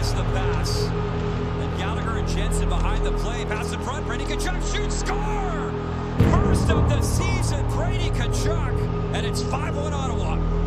missed the pass. And Gallagher and Jensen behind the play. Pass in front. Brady Tkachuk shoots. Score! First of the season, Brady Tkachuk. And it's 5-1 Ottawa.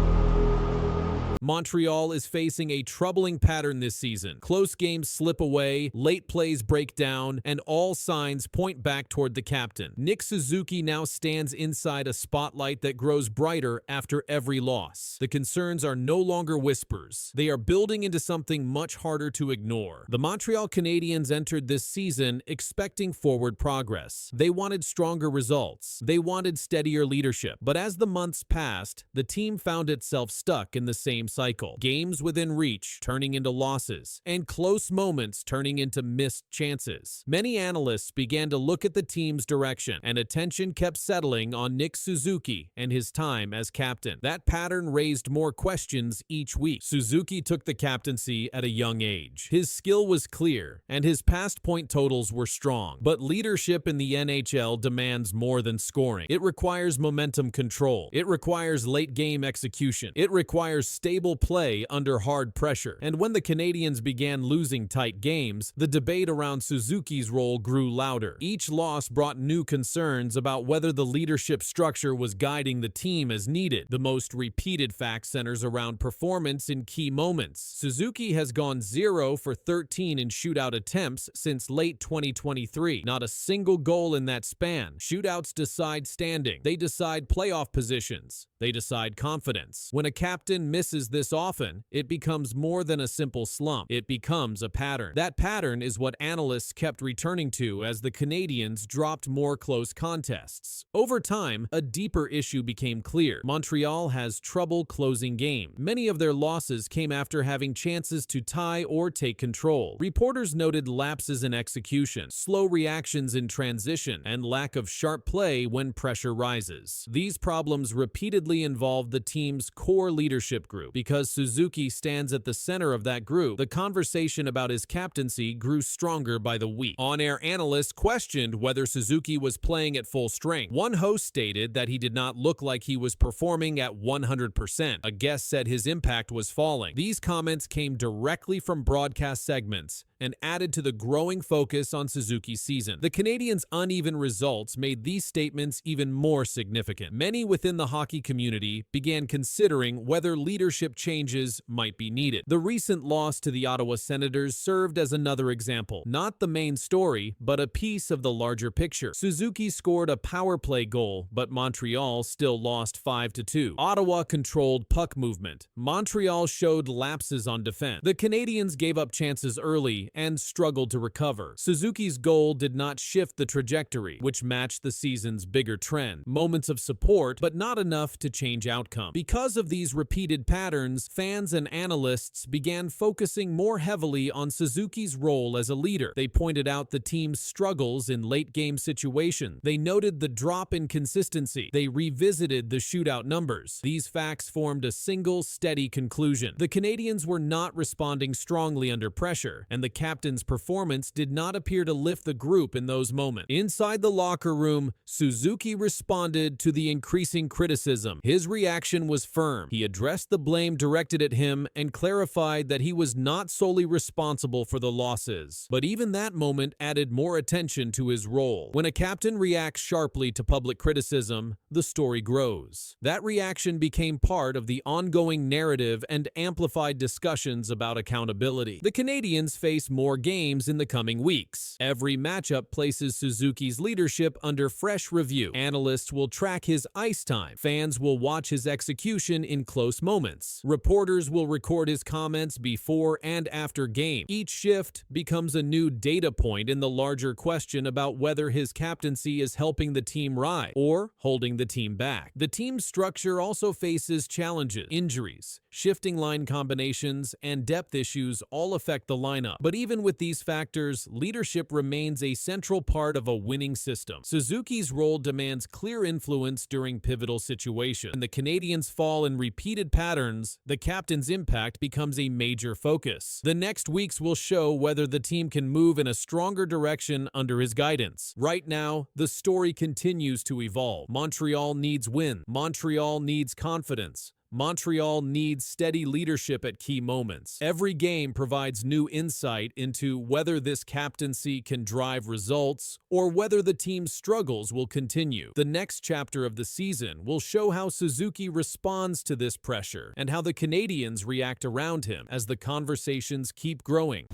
Montreal is facing a troubling pattern this season. Close games slip away, late plays break down, and all signs point back toward the captain. Nick Suzuki now stands inside a spotlight that grows brighter after every loss. The concerns are no longer whispers. They are building into something much harder to ignore. The Montreal Canadiens entered this season expecting forward progress. They wanted stronger results. They wanted steadier leadership. But as the months passed, the team found itself stuck in the same cycle. Games within reach turning into losses, and close moments turning into missed chances. Many analysts began to look at the team's direction, and attention kept settling on Nick Suzuki and his time as captain. That pattern raised more questions each week. Suzuki took the captaincy at a young age. His skill was clear, and his past point totals were strong. But leadership in the NHL demands more than scoring. It requires momentum control. It requires late-game execution. It requires stable play under hard pressure. And when the Canadiens began losing tight games, the debate around Suzuki's role grew louder. Each loss brought new concerns about whether the leadership structure was guiding the team as needed. The most repeated fact centers around performance in key moments. Suzuki has gone 0 for 13 in shootout attempts since late 2023. Not a single goal in that span. Shootouts decide standing. They decide playoff positions. They decide confidence. When a captain misses this often, it becomes more than a simple slump. It becomes a pattern. That pattern is what analysts kept returning to as the Canadiens dropped more close contests. Over time, a deeper issue became clear. Montreal has trouble closing games. Many of their losses came after having chances to tie or take control. Reporters noted lapses in execution, slow reactions in transition, and lack of sharp play when pressure rises. These problems repeatedly involved the team's core leadership group. Because Suzuki stands at the center of that group, the conversation about his captaincy grew stronger by the week. On-air analysts questioned whether Suzuki was playing at full strength. One host stated that he did not look like he was performing at 100%. A guest said his impact was falling. These comments came directly from broadcast segments and added to the growing focus on Suzuki's season. The Canadiens' uneven results made these statements even more significant. Many within the hockey community began considering whether leadership changes might be needed. The recent loss to the Ottawa Senators served as another example. Not the main story, but a piece of the larger picture. Suzuki scored a power play goal, but Montreal still lost 5-2. Ottawa controlled puck movement. Montreal showed lapses on defense. The Canadiens gave up chances early and struggled to recover. Suzuki's goal did not shift the trajectory, which matched the season's bigger trend. Moments of support, but not enough to change outcome. Because of these repeated patterns, fans and analysts began focusing more heavily on Suzuki's role as a leader. They pointed out the team's struggles in late-game situations. They noted the drop in consistency. They revisited the shootout numbers. These facts formed a single, steady conclusion. The Canadiens were not responding strongly under pressure, and the captain's performance did not appear to lift the group in those moments. Inside the locker room, Suzuki responded to the increasing criticism. His reaction was firm. He addressed the blame directed at him and clarified that he was not solely responsible for the losses. But even that moment added more attention to his role. When a captain reacts sharply to public criticism, the story grows. That reaction became part of the ongoing narrative and amplified discussions about accountability. The Canadiens face more games in the coming weeks. Every matchup places Suzuki's leadership under fresh review. Analysts will track his ice time. Fans will watch his execution in close moments. Reporters will record his comments before and after game. Each shift becomes a new data point in the larger question about whether his captaincy is helping the team rise or holding the team back. The team's structure also faces challenges. Injuries, shifting line combinations, and depth issues all affect the lineup. But even with these factors, leadership remains a central part of a winning system. Suzuki's role demands clear influence during pivotal situations. When the Canadiens fall in repeated patterns, the captain's impact becomes a major focus. The next weeks will show whether the team can move in a stronger direction under his guidance. Right now, the story continues to evolve. Montreal needs win. Montreal needs confidence. Montreal needs steady leadership at key moments. Every game provides new insight into whether this captaincy can drive results or whether the team's struggles will continue. The next chapter of the season will show how Suzuki responds to this pressure and how the Canadiens react around him as the conversations keep growing.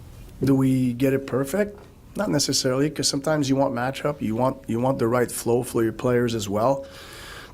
Do we get it perfect? Not necessarily, because sometimes you want matchup, you want the right flow for your players as well.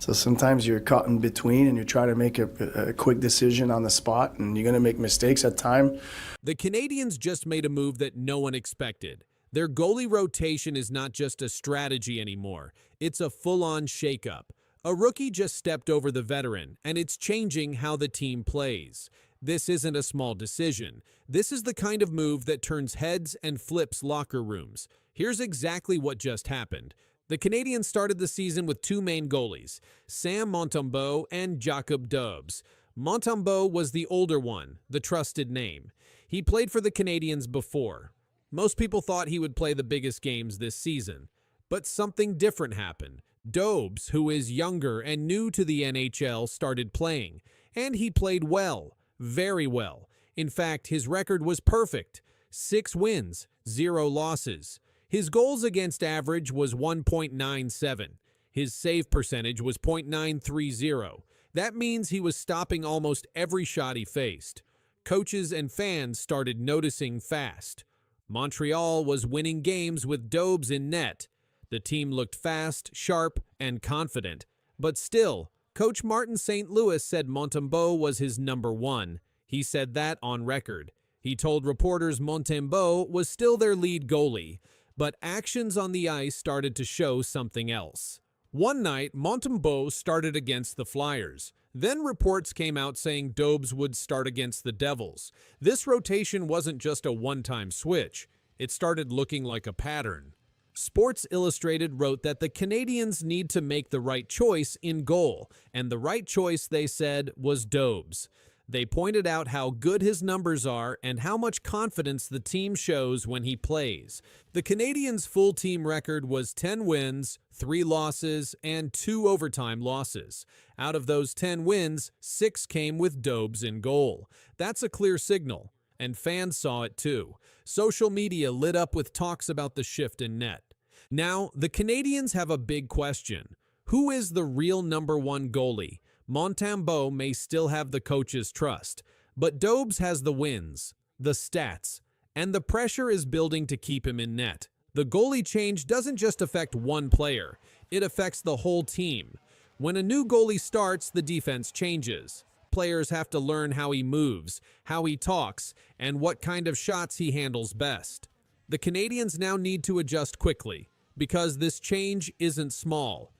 So sometimes you're caught in between and you try to make a quick decision on the spot, and you're going to make mistakes at times. The Canadiens just made a move that no one expected. Their goalie rotation is not just a strategy anymore. It's a full-on shakeup. A rookie just stepped over the veteran, and it's changing how the team plays. This isn't a small decision. This is the kind of move that turns heads and flips locker rooms. Here's exactly what just happened. The Canadiens started the season with two main goalies, Sam Montembeault and Jacob Dobes. Montembeault was the older one, the trusted name. He played for the Canadiens before. Most people thought he would play the biggest games this season. But something different happened. Dobes, who is younger and new to the NHL, started playing. And he played well, very well. In fact, his record was perfect. 6 wins, 0 losses. His goals against average was 1.97. His save percentage was .930. That means he was stopping almost every shot he faced. Coaches and fans started noticing fast. Montreal was winning games with Dobes in net. The team looked fast, sharp, and confident. But still, Coach Martin St. Louis said Montembeault was his number one. He said that on record. He told reporters Montembeault was still their lead goalie. But actions on the ice started to show something else. One night, Montembeault started against the Flyers. Then reports came out saying Dobes would start against the Devils. This rotation wasn't just a one-time switch. It started looking like a pattern. Sports Illustrated wrote that the Canadiens need to make the right choice in goal, and the right choice, they said, was Dobes. They pointed out how good his numbers are and how much confidence the team shows when he plays. The Canadiens' full team record was 10 wins, 3 losses, and 2 overtime losses. Out of those 10 wins, 6 came with Dobes in goal. That's a clear signal, and fans saw it too. Social media lit up with talks about the shift in net. Now, the Canadiens have a big question. Who is the real number one goalie? Montembeault may still have the coach's trust, but Dobes has the wins, the stats, and the pressure is building to keep him in net. The goalie change doesn't just affect one player, it affects the whole team. When a new goalie starts, the defense changes. Players have to learn how he moves, how he talks, and what kind of shots he handles best. The Canadiens now need to adjust quickly, because this change isn't small.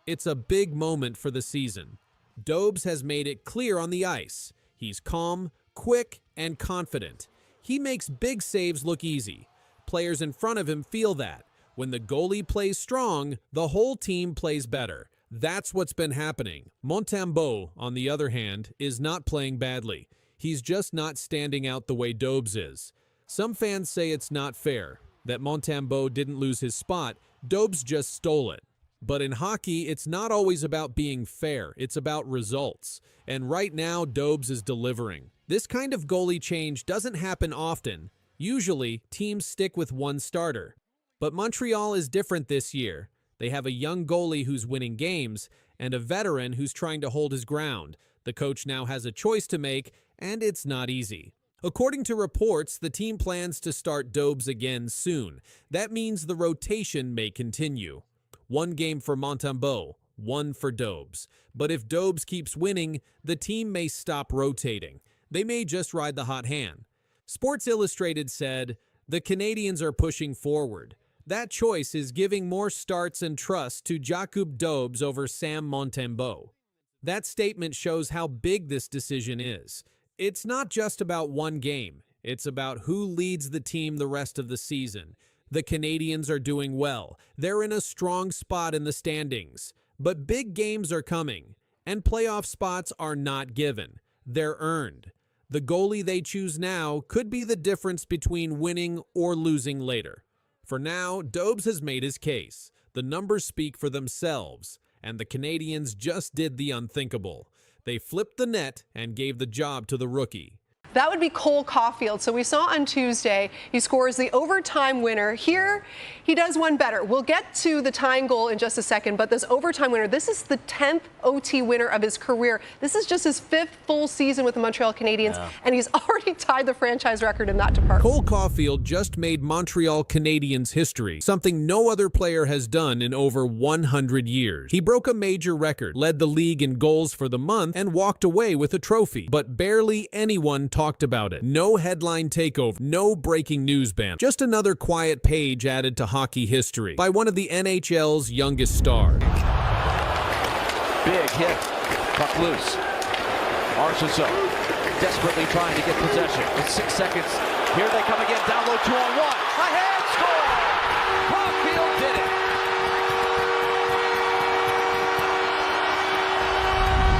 It's a big moment for the season. Dobes has made it clear on the ice. He's calm, quick, and confident. He makes big saves look easy. Players in front of him feel that. When the goalie plays strong, the whole team plays better. That's what's been happening. Montembeault, on the other hand, is not playing badly. He's just not standing out the way Dobes is. Some fans say it's not fair, that Montembeault didn't lose his spot, Dobes just stole it. But in hockey, it's not always about being fair. It's about results. And right now, Dobes is delivering. This kind of goalie change doesn't happen often. Usually, teams stick with one starter. But Montreal is different this year. They have a young goalie who's winning games and a veteran who's trying to hold his ground. The coach now has a choice to make, and it's not easy. According to reports, the team plans to start Dobes again soon. That means the rotation may continue. 1 game for Montembeault, 1 for Dobes. But if Dobes keeps winning, the team may stop rotating. They may just ride the hot hand. Sports Illustrated said, "The Canadiens are pushing forward. That choice is giving more starts and trust to Jacob Dobes over Sam Montembeault." That statement shows how big this decision is. It's not just about one game. It's about who leads the team the rest of the season. The Canadiens are doing well. They're in a strong spot in the standings. But big games are coming, and playoff spots are not given. They're earned. The goalie they choose now could be the difference between winning or losing later. For now, Dobes has made his case. The numbers speak for themselves, and the Canadiens just did the unthinkable. They flipped the net and gave the job to the rookie. That would be Cole Caufield. So we saw on Tuesday, he scores the overtime winner. Here, he does one better. We'll get to the tying goal in just a second, but this overtime winner, this is the 10th OT winner of his career. This is just his 5th full season with the Montreal Canadiens, and he's already tied the franchise record in that department. Cole Caufield just made Montreal Canadiens history, something no other player has done in over 100 years. He broke a major record, led the league in goals for the month, and walked away with a trophy, but barely anyone talked about it. No headline takeover, no breaking news band, just another quiet page added to hockey history by one of the NHL's youngest stars. Big hit, puck loose. Arcezo desperately trying to get possession with 6 seconds. Here they come again, down low, 2-on-1. Ahead, score! Caufield did it.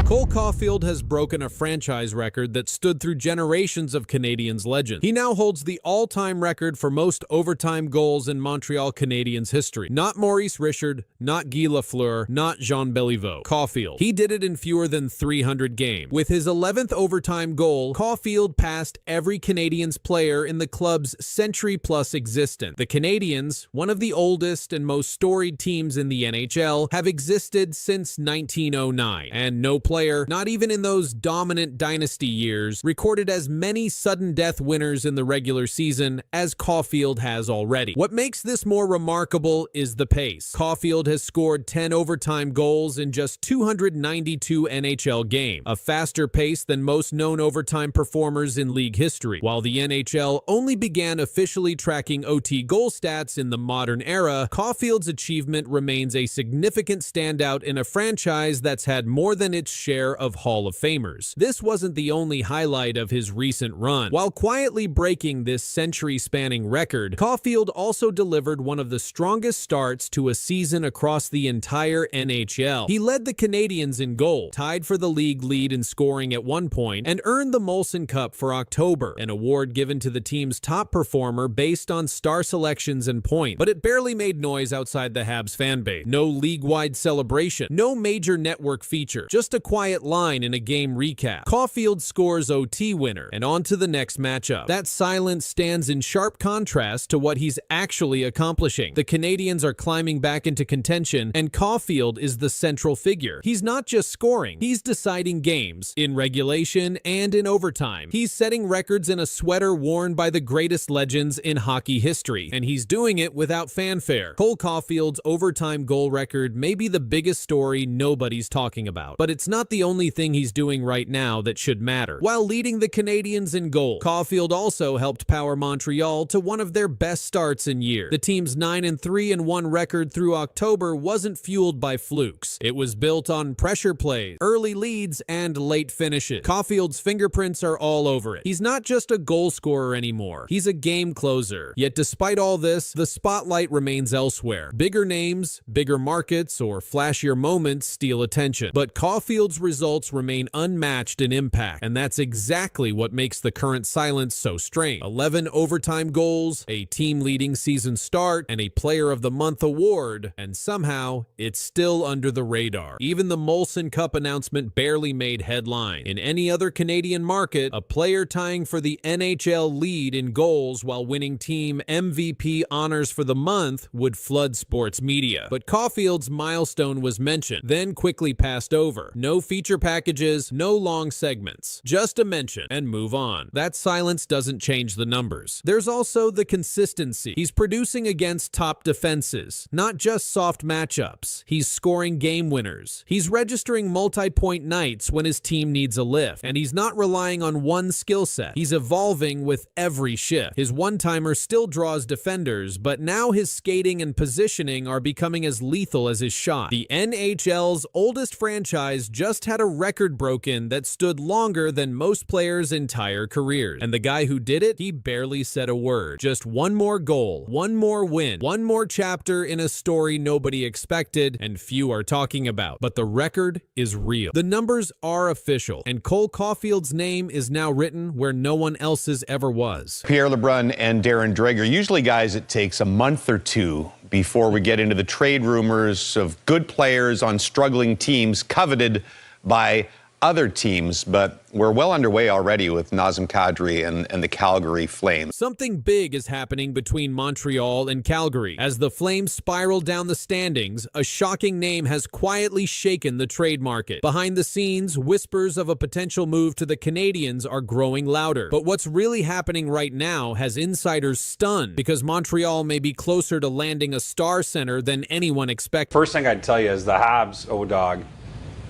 Cole Caufield has broken a franchise record that stood through generations of Canadiens legends. He now holds the all-time record for most overtime goals in Montreal Canadiens history. Not Maurice Richard, not Guy Lafleur, not Jean Béliveau. Caufield. He did it in fewer than 300 games. With his 11th overtime goal, Caufield passed every Canadiens player in the club's century-plus existence. The Canadiens, one of the oldest and most storied teams in the NHL, have existed since 1909, and no player, not even in those dominant dynasty years, recorded as many sudden death winners in the regular season as Caufield has already. What makes this more remarkable is the pace. Caufield has scored 10 overtime goals in just 292 NHL games, a faster pace than most known overtime performers in league history. While the NHL only began officially tracking OT goal stats in the modern era, Caufield's achievement remains a significant standout in a franchise that's had more than its share of Hall of Famers. This wasn't the only highlight of his recent run. While quietly breaking this century-spanning record, Caufield also delivered one of the strongest starts to a season across the entire NHL. He led the Canadiens in goal, tied for the league lead in scoring at one point, and earned the Molson Cup for October, an award given to the team's top performer based on star selections and points. But it barely made noise outside the Habs fanbase. No league-wide celebration, no major network feature, just a quiet line in a game recap. Caufield scores OT winner, and on to the next matchup. That silence stands in sharp contrast to what he's actually accomplishing. The Canadiens are climbing back into contention, and Caufield is the central figure. He's not just scoring, he's deciding games, in regulation and in overtime. He's setting records in a sweater worn by the greatest legends in hockey history, and he's doing it without fanfare. Cole Caufield's overtime goal record may be the biggest story nobody's talking about, but it's not the only thing he's doing right now that should matter. While leading the Canadiens in goal, Caufield also helped power Montreal to one of their best starts in years. The team's 9-3-1 record through October wasn't fueled by flukes. It was built on pressure plays, early leads, and late finishes. Caufield's fingerprints are all over it. He's not just a goal scorer anymore. He's a game closer. Yet despite all this, the spotlight remains elsewhere. Bigger names, bigger markets, or flashier moments steal attention. But Caufield's results remain unmatched in impact, and that's exactly what makes the current silence so strange. 11 overtime goals, a team-leading season start, and a Player of the Month award, and somehow it's still under the radar. Even the Molson Cup announcement barely made headline. In any other Canadian market, a player tying for the NHL lead in goals while winning team MVP honors for the month would flood sports media. But Caufield's milestone was mentioned, then quickly passed over. No feature packages, no long segments. Just a mention and move on. That silence doesn't change the numbers. There's also the consistency. He's producing against top defenses, not just soft matchups. He's scoring game winners. He's registering multi-point nights when his team needs a lift, and he's not relying on one skill set. He's evolving with every shift. His one-timer still draws defenders, but now his skating and positioning are becoming as lethal as his shot. The NHL's oldest franchise just had a record broken that stood longer than most players' entire careers. And the guy who did it, he barely said a word. Just one more goal, one more win, one more chapter in a story nobody expected and few are talking about. But the record is real. The numbers are official, and Cole Caufield's name is now written where no one else's ever was. Pierre LeBrun and Darren Dreger, usually guys it takes a month or two before we get into the trade rumors of good players on struggling teams coveted by other teams, but we're well underway already with Nazem Kadri and the Calgary Flames. Something big is happening between Montreal and Calgary. As the Flames spiral down the standings, a shocking name has quietly shaken the trade market. Behind the scenes, whispers of a potential move to the Canadiens are growing louder. But what's really happening right now has insiders stunned, because Montreal may be closer to landing a star center than anyone expected. First thing I'd tell you is the Habs, O-Dog,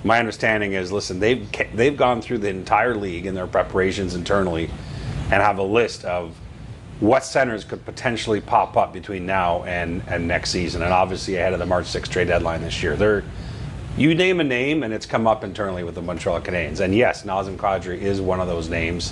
my understanding is, listen, they've gone through the entire league in their preparations internally and have a list of what centers could potentially pop up between now and next season, and obviously ahead of the March 6th trade deadline this year. You name a name, and it's come up internally with the Montreal Canadiens. And yes, Nazem Kadri is one of those names.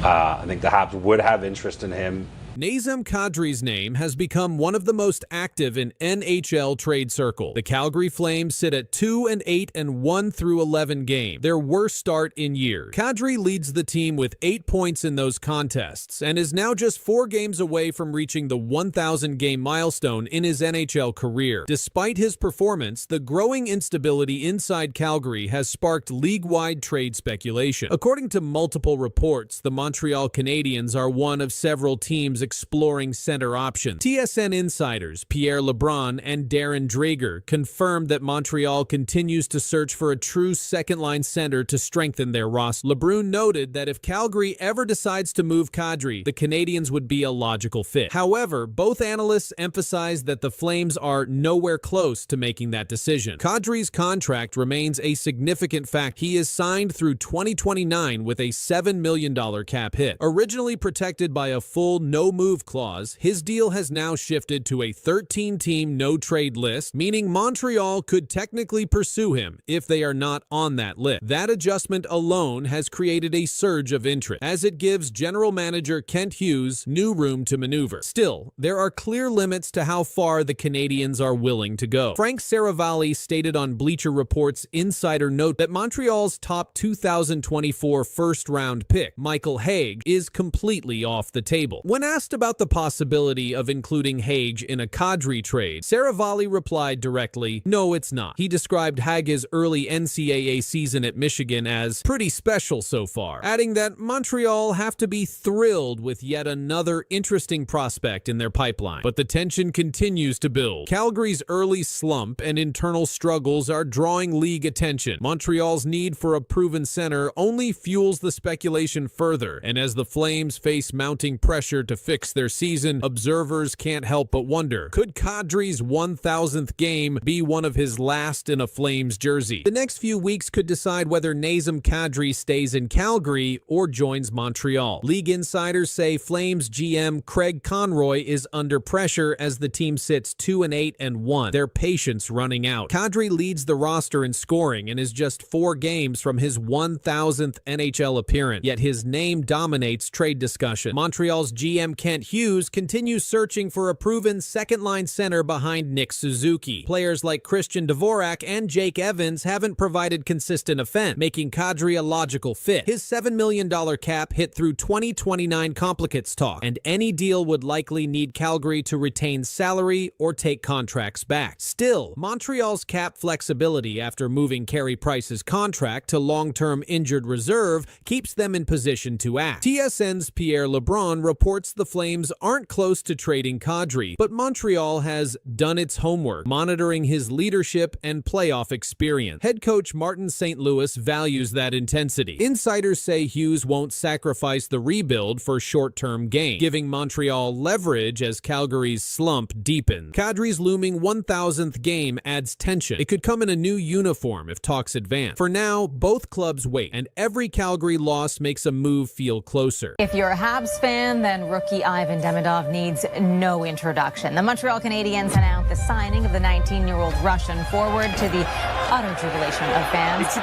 I think the Habs would have interest in him. Nazem Kadri's name has become one of the most active in NHL trade circle. The Calgary Flames sit at 2-8 and 1-11 game, their worst start in years. Kadri leads the team with 8 points in those contests and is now just 4 games away from reaching the 1,000 game milestone in his NHL career. Despite his performance, the growing instability inside Calgary has sparked league-wide trade speculation. According to multiple reports, the Montreal Canadiens are one of several teams exploring center options. TSN insiders Pierre LeBrun and Darren Dreger confirmed that Montreal continues to search for a true second-line center to strengthen their roster. LeBrun noted that if Calgary ever decides to move Kadri, the Canadiens would be a logical fit. However, both analysts emphasized that the Flames are nowhere close to making that decision. Kadri's contract remains a significant fact. He is signed through 2029 with a $7 million cap hit. Originally protected by a full no-move clause, his deal has now shifted to a 13-team no-trade list, meaning Montreal could technically pursue him if they are not on that list. That adjustment alone has created a surge of interest, as it gives general manager Kent Hughes new room to maneuver. Still, there are clear limits to how far the Canadiens are willing to go. Frank Saravalli stated on Bleacher Report's Insider Note that Montreal's top 2024 first-round pick, Michael Hague, is completely off the table. When asked about the possibility of including Hague in a Kadri trade, Saravalli replied directly, "No, it's not." He described Hague's early NCAA season at Michigan as pretty special so far, adding that Montreal have to be thrilled with yet another interesting prospect in their pipeline. But the tension continues to build. Calgary's early slump and internal struggles are drawing league attention. Montreal's need for a proven center only fuels the speculation further, and as the Flames face mounting pressure to fix their season, observers can't help but wonder, could Kadri's 1,000th game be one of his last in a Flames jersey? The next few weeks could decide whether Nazem Kadri stays in Calgary or joins Montreal. League insiders say Flames GM Craig Conroy is under pressure as the team sits 2-8 and 1, their patience running out. Kadri leads the roster in scoring and is just 4 games from his 1,000th NHL appearance, yet his name dominates trade discussion. Montreal's GM Kent Hughes continues searching for a proven second-line center behind Nick Suzuki. Players like Christian Dvorak and Jake Evans haven't provided consistent offense, making Kadri a logical fit. His $7 million cap hit through 2029 complicates talk, and any deal would likely need Calgary to retain salary or take contracts back. Still, Montreal's cap flexibility after moving Carey Price's contract to long-term injured reserve keeps them in position to act. TSN's Pierre LeBrun reports the Flames aren't close to trading Kadri, but Montreal has done its homework, monitoring his leadership and playoff experience. Head coach Martin St. Louis values that intensity. Insiders say Hughes won't sacrifice the rebuild for short-term gain, giving Montreal leverage as Calgary's slump deepens. Kadri's looming 1,000th game adds tension. It could come in a new uniform if talks advance. For now, both clubs wait, and every Calgary loss makes a move feel closer. If you're a Habs fan, then rookie Ivan Demidov needs no introduction. The Montreal Canadiens announced the signing of the 19-year-old Russian forward to the utter jubilation of fans.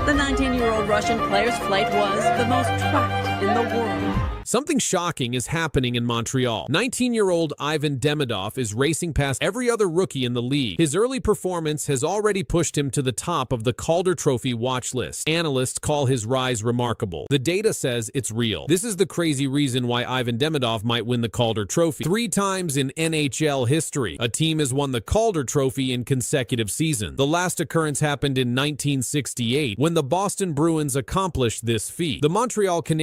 The 19-year-old Russian player's flight was the most tracked in the world. Something shocking is happening in Montreal. 19-year-old Ivan Demidov is racing past every other rookie in the league. His early performance has already pushed him to the top of the Calder Trophy watch list. Analysts call his rise remarkable. The data says it's real. This is the crazy reason why Ivan Demidov might win the Calder Trophy. 3 times in NHL history, a team has won the Calder Trophy in consecutive seasons. The last occurrence happened in 1968 when the Boston Bruins accomplished this feat. The Montreal Canadiens